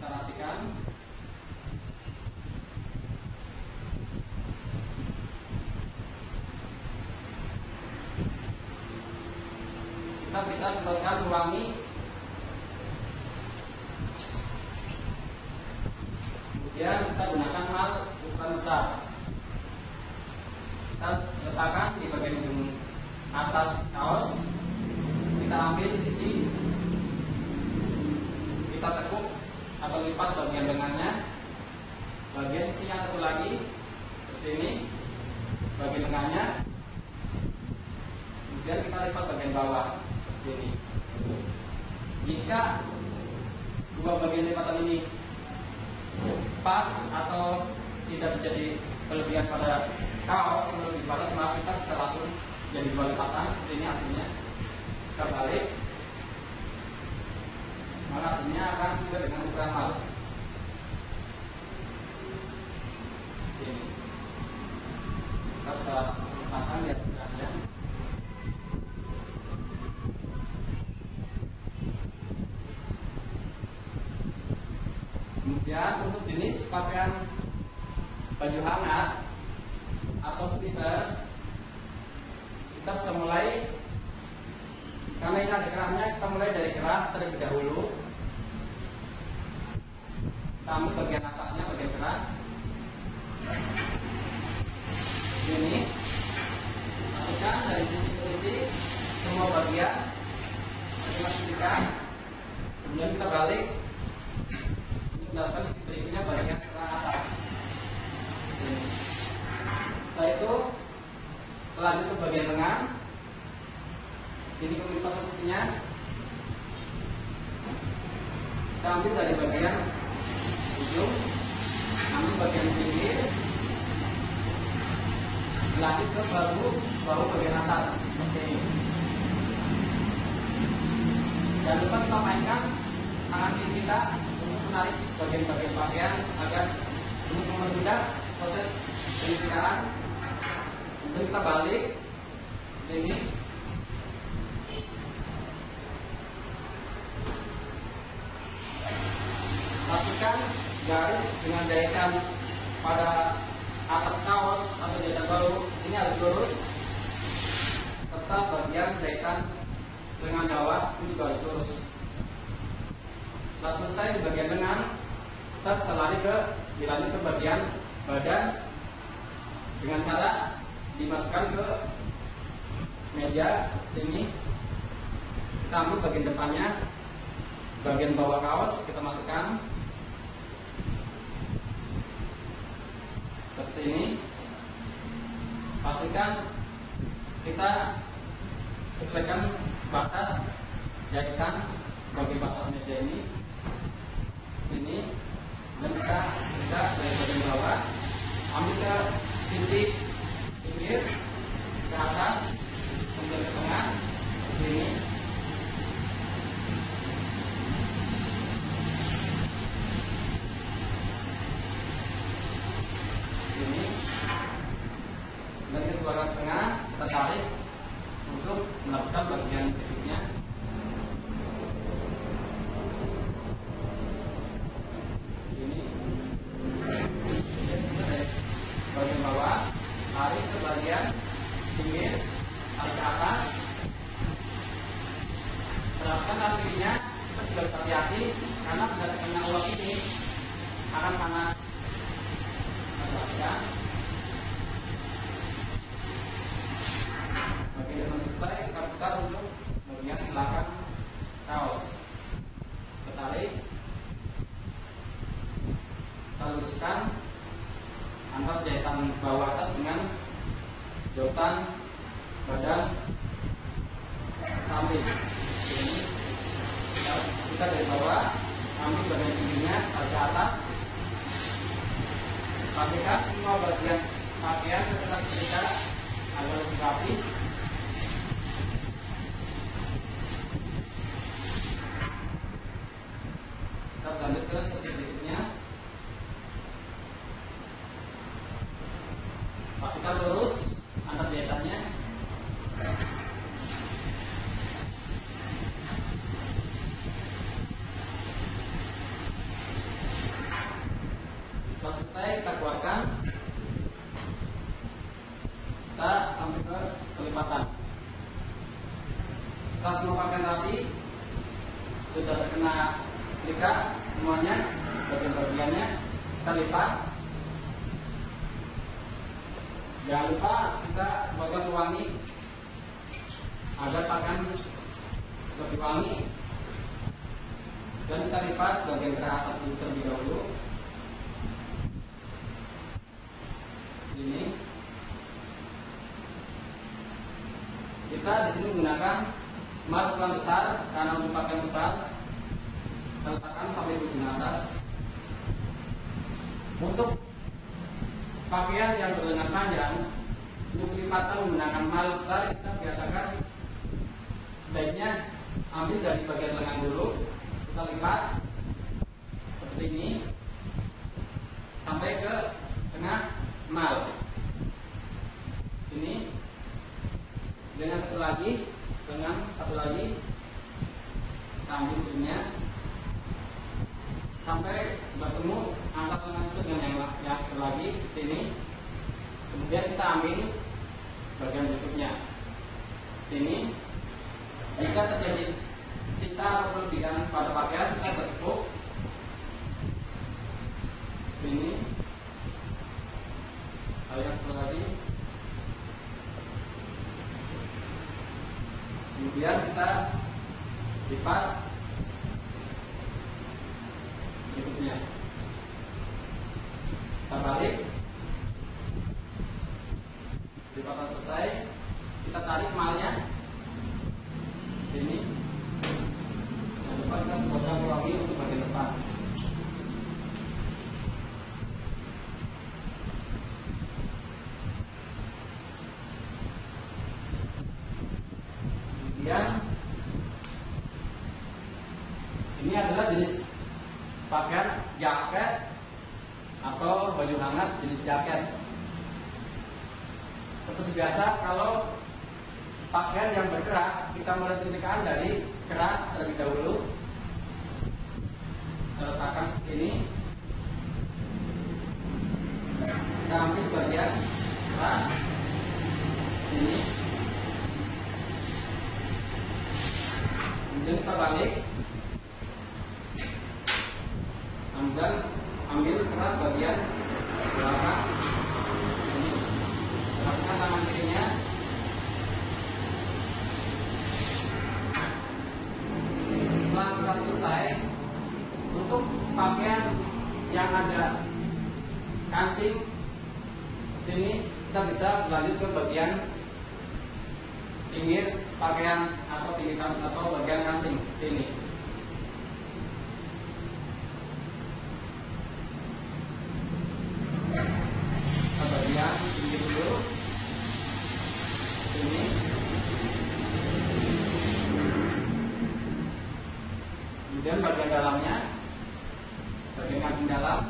Kita rapikan. Kita bisa semprotkan pewangi. Kemudian kita gunakan mal ukuran besar. Kita letakkan di bagian ujung atas kaos. Kita ambil sisi, kita tekuk atau lipat bagian lengannya. Bagian sisi yang satu lagi seperti ini, bagian lengannya. Kemudian kita lipat bagian bawah seperti ini. Jika dua bagian lipatan ini pas atau tidak menjadi kelebihan pada kaos lebih padat, maka kita bisa langsung jadi dua lipatan seperti ini hasilnya. Kita balik, maka hasilnya akan sesuai dengan ukuran mal. Ini kita bisa letakkan di atas kerahnya. Kemudian untuk jenis pakaian baju hangat atau sweater, kita bisa mulai, karena ini ada kerahnya, kita mulai dari kerah terlebih dahulu. Kita ambil bagian atasnya, bagian kerah ini, masukkan dari sisi ke sisi semua bagian, kita masukkan. Kemudian kita balik, melakukan berikutnya bagian kerah atas. Setelah itu lanjut ke bagian lengan. Ini pemirsa posisinya. Kita ambil dari bagian ujung, ambil bagian pinggir, lanjut ke bahu bagian atas seperti ini. Jangan lupa kita mainkan tangan kiri kita untuk menarik bagian-bagian pakaian agar untuk mempermudah proses penyisiran. Kemudian kita balik ini. Pastikan garis dengan jahitan pada atas kaos atau jahitan bahu ini harus lurus, serta bagian jahitan lengan bawah ini juga harus lurus. Setelah selesai di bagian lengan, kita bisa dilanjut ke bagian badan dengan cara dimasukkan ke meja ini. Kita ambil bagian depannya, bagian bawah kaos kita masukkan seperti ini. Pastikan kita sesuaikan batas jahitan sebagai batas meja ini. Dan kita dari bagian bawah ambil ke sisi pinggir, ke atas, kemudian ke tengah seperti ini. Dan ke suara setengah kita tarik untuk melakukan bagian berikutnya. Ini dari bagian bawah tarik ke bagian pinggir, tarik ke atas. Terapkan tangan kirinya, kita juga harus hati-hati karena pada kena uap ini akan panas. Bagian depan selesai, kita putar untuk bagian belakang kaos. Kita tarik, kita luruskan antara jahitan bawah atas dengan jahitan badan samping. Ini kita dari bawah ambil bagian pinggirnya ke atas. Pastikan semua bagian pakaian tetap kita agar lebih rapi. Kita lanjut ke sesi berikutnya. Pastikan lurus antar jahitannya. selesai kita keluarkan, kita sampai ke kelipatan. Setelah semua pakaian rapi sudah terkena setrika semuanya, bagian-bagiannya kita lipat. Jangan lupa kita sebagai pewangi agar pakaian lebih wangi, dan kita lipat bagian ke atas dulu terlebih dahulu. Ini kita di sini menggunakan emas ukuran besar karena untuk pakaian besar. Kita letakkan sampai di atas. Untuk pakaian yang berlengan panjang, untuk lipatan menggunakan mal besar, kita biasakan sebaiknya ambil dari bagian lengan dulu, kita lipat seperti ini sampai ke tengah mal. Ini dengan satu lagi, dengan satu lagi kita ambil ujungnya sampai bertemu angkat lengan itu dengan yang satu lagi sini. Kemudian kita ambil bagian berikutnya ini. Jika terjadi sisa atau kelebihan pada pakaian, kita bertepuk ini. Yang satu lagi. Kemudian kita lipat berikutnya, kita balik. Lipatan selesai, kita tarik malnya ini. Jangan lupa kita sebutkan lagi untuk bagian depan. Kemudian ini adalah jenis pakaian jaket atau baju hangat jenis jaket. Seperti biasa, kalau pakaian yang berkerak, kita mulai tipikan dari kerak terlebih dahulu. Kita letakkan seperti ini. Kita ambil bagian kerak ini. Kemudian kita balik, ambil kerak bagian belakang ini. Lakukan tangan kirinya. Setelah kita selesai, untuk pakaian yang ada kancing ini, kita bisa berlanjut ke bagian pinggir pakaian atau pinggir atau bagian kancing ini. Bagian pinggir dulu ini. Kemudian bagian dalamnya, bagian kancing dalam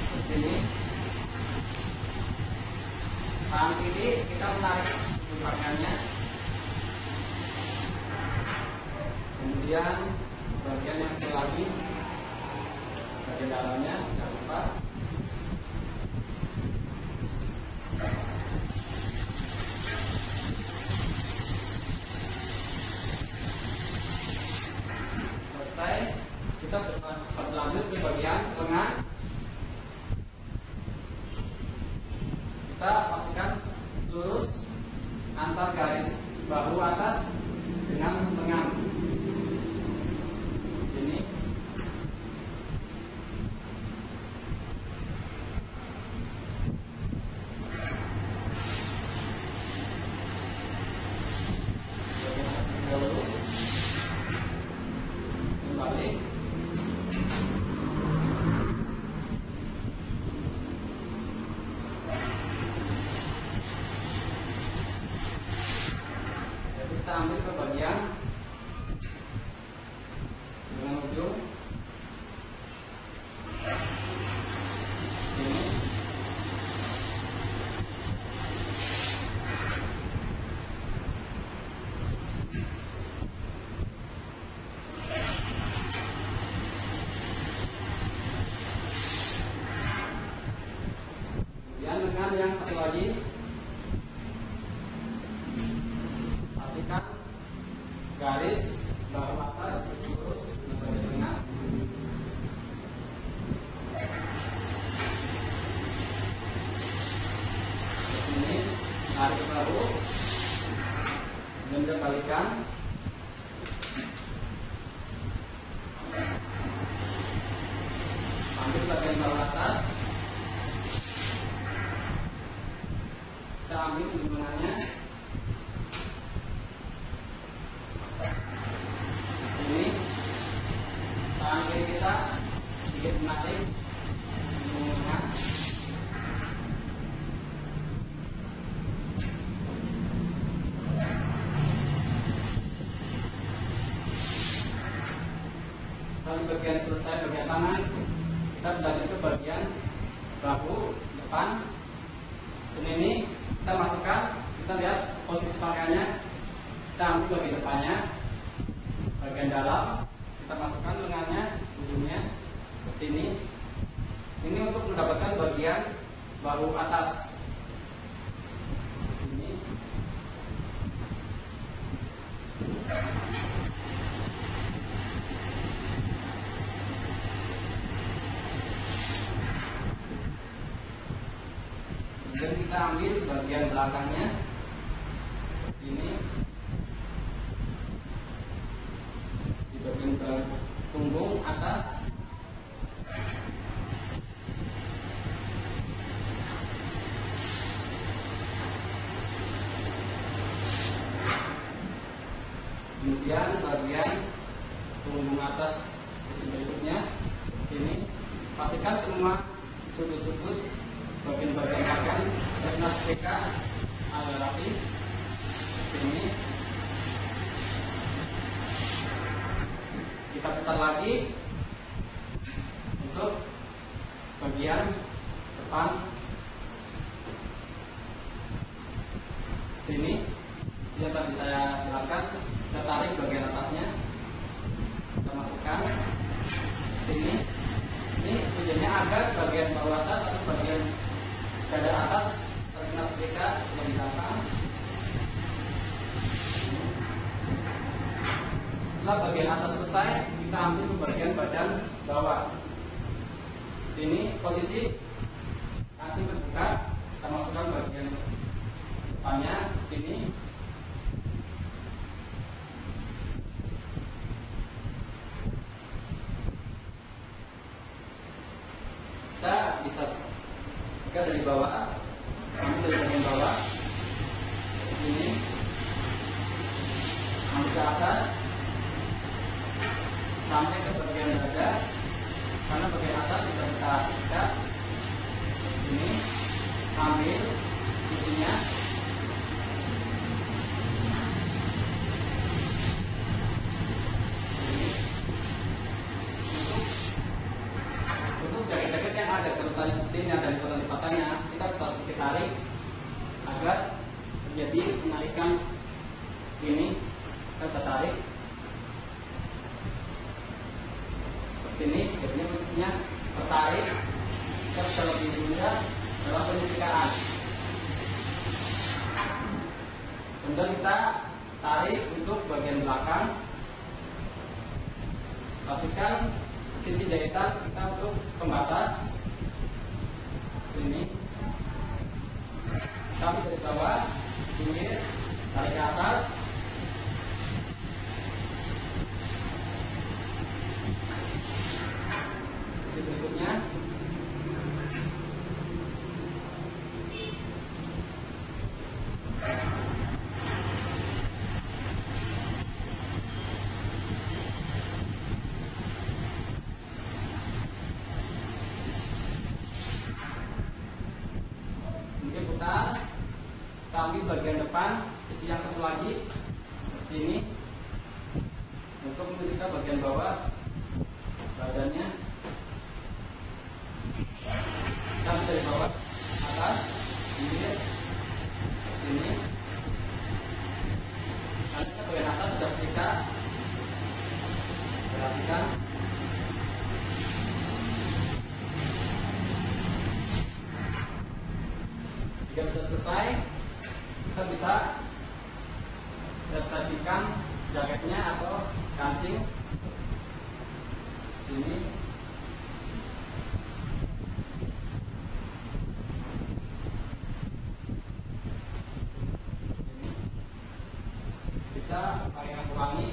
seperti ini. Tangan kiri kita menarik pakaiannya. Kemudian bagian yang satu lagi, bagian dalamnya, jangan lupa. Selesai, kita berlanjut ke bagian lengan. Kita pastikan lurus antar garis bahu atas dengan lengan ini. Dahulu kembali. Kita ambil ke bagian dengan ujung ini. lagi, pastikan garis bahu atas lurus di bagian tengah. Ini tarik ke bahu, kemudian balikan. Ambil bagian bawah atas, kita ambil hubungannya. Ini tangan kiri kita sedikit menarik hubungannya. Kalau bagian selesai bagian tangan, kita berlanjut ke bagian bahu depan. Dan ini kita masukkan, kita lihat posisi pakaiannya. Kita ambil bagian depannya, bagian dalam, kita masukkan lengannya, ujungnya seperti ini. Ini untuk mendapatkan bagian bahu atas. Ini. Dan kita ambil bagian belakangnya seperti ini, di bagian punggung atas. Kemudian bagian punggung atas sisi berikutnya seperti ini. Pastikan semua sudut-sudut bagian-bagian pakaian karena setrika agak rapi seperti ini. Kita putar lagi untuk bagian depan seperti ini. Yang tadi saya jelaskan, kita tarik bagian atasnya, kita masukkan sini. Ini tujuannya agar bagian bawah atas atau bagian dada atas terkena setrika yang belakang. Setelah bagian atas selesai, kita ambil ke bagian badan bawah. Ini posisi kancing terbuka, kita masukkan bagian depannya ini. Kita bisa buka dari bawah, ambil dari bagian bawah seperti ini, ambil ke atas sampai ke bagian dada, karena bagian atas sudah kita ikat. Ini ambil sisinya, untuk jaket-jaket yang ada tali seperti ini ada di tali patahnya, kita bisa sedikit tarik agar terjadi penarikan ini. Kita bisa tarik seperti ini, jadinya posisinya tertarik. Kita bisa lebih mudah dalam penyetrkaan. Kemudian kita tarik untuk bagian belakang. Pastikan sisi jahitan kita untuk pembatas ini. Kami dari bawah, pinggir, tarik ke atas. Sisi berikutnya. Kita ambil bagian depan, sisi yang satu lagi seperti ini, untuk menyetrika bagian bawah badannya. selesai, kita bisa sertikan jaketnya atau kancing sini. Kita pakai pewangi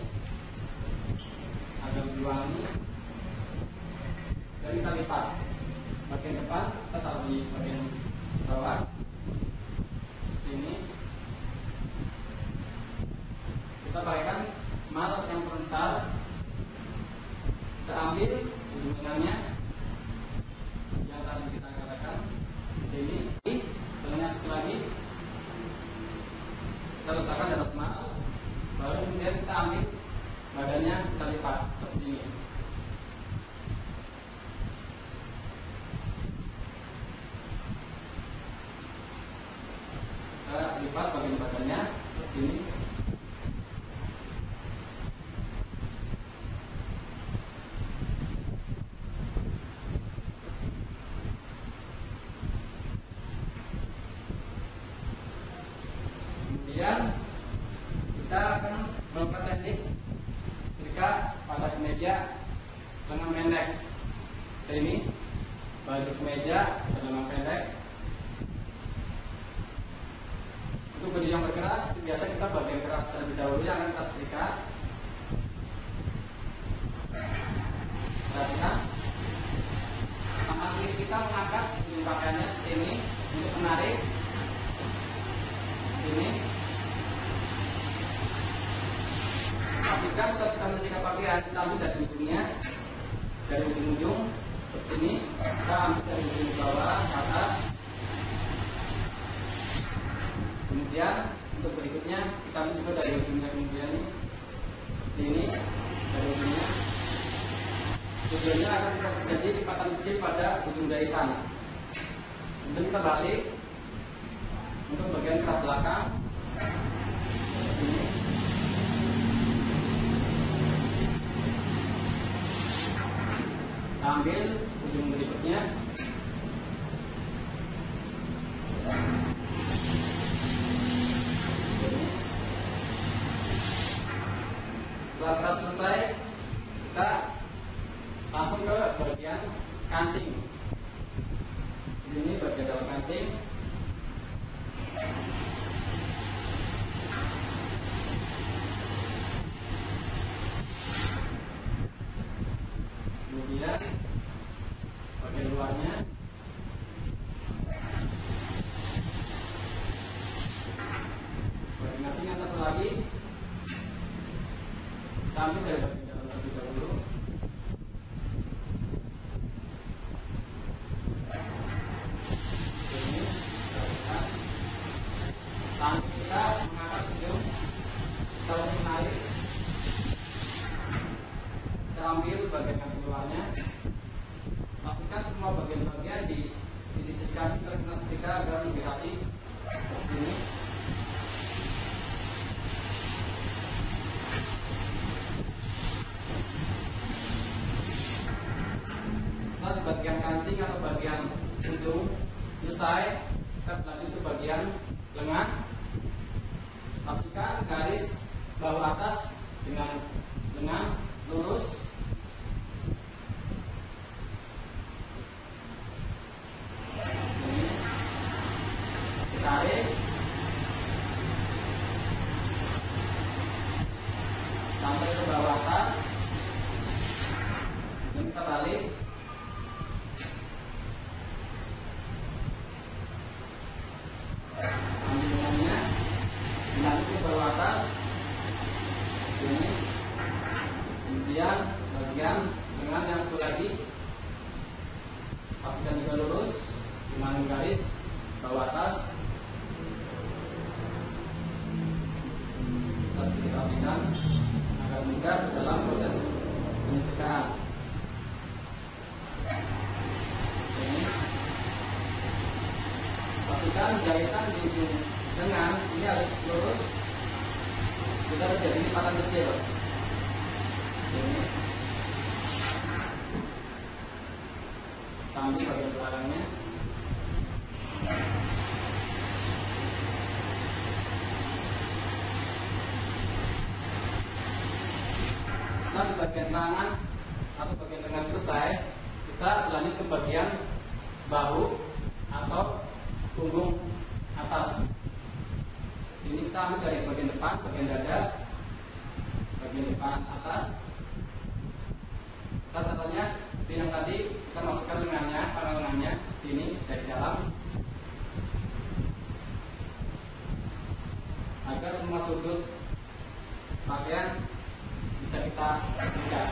agar lebih wangi, dan kita lipat bagian depan, kita taruh di bagian bawah sini. Kita pakaikan mal yang besar, kita ambil ujung benangnya yang tadi kita katakan ini, benangnya sekali lagi kita letakkan di atas mal, baru kemudian kita ambil badannya, kita lipat seperti ini. Kita lipat bagian badannya seperti ini. Kemudian kita akan melakukan teknik ketika pada kemeja lengan pendek. Ini baju kemeja lengan pendek. Untuk baju yang berkeras, biasa kita bagian keras terlebih dahulu yang akan kita setrika. Perhatikan, tangan kiri kita mengangkat ujung pakaiannya ini untuk menarik ini. Pastikan setelah kita mencetak pakaian, kita ambil dari ujungnya, dari ujung-ujung seperti ini. Kita ambil dari ujung bawah ke atas. Kemudian untuk berikutnya kita ambil juga dari ujungnya, kemudian ini dari ujungnya. Tujuannya akan kita terjadi lipatan kecil pada ujung jahitan. Kemudian kita balik untuk bagian kerat belakang seperti ini. Ambil ujung berikutnya, setelah keras selesai, kita langsung ke bagian kancing. Ini bagian dalam kancing. Kemudian bagian luarnya, bagian kancing yang satu lagi kita ambil dari bagian dalam terlebih dahulu. Ini tangan kita mengangkat ujung, kita menarik. Kita ambil bagian kancing luarnya. Pastikan semua bagian-bagian di sisi kancing terkena setrika agar lebih rapi seperti ini. Setelah di bagian kancing atau bagian ujung selesai, kita lanjut ke bagian lengan. Pastikan garis bahu atas dengan lengan lurus. Tarik sampai ke bawah atas, dan kita balik. Ambil lengannya, lanjut ke bawah atas ini. Kemudian bagian lengan yang satu lagi, pastikan juga lurus dengan garis bawah atas. Kita rapikan agar mudah dalam proses penyetrikaan. Pastikan jahitan di ujung lengan ini harus lurus, tidak terjadi lipatan kecil. Ini sambil bagian belakangnya. bagian tangan atau bagian lengan selesai, kita lanjut ke bagian bahu atau punggung atas. Ini kita ambil dari bagian depan, bagian dada, bagian depan atas. Kita caranya seperti yang tadi, kita masukkan lengannya, pangkal lengannya ini dari dalam, agar semua sudut pakaian bisa kita lihat.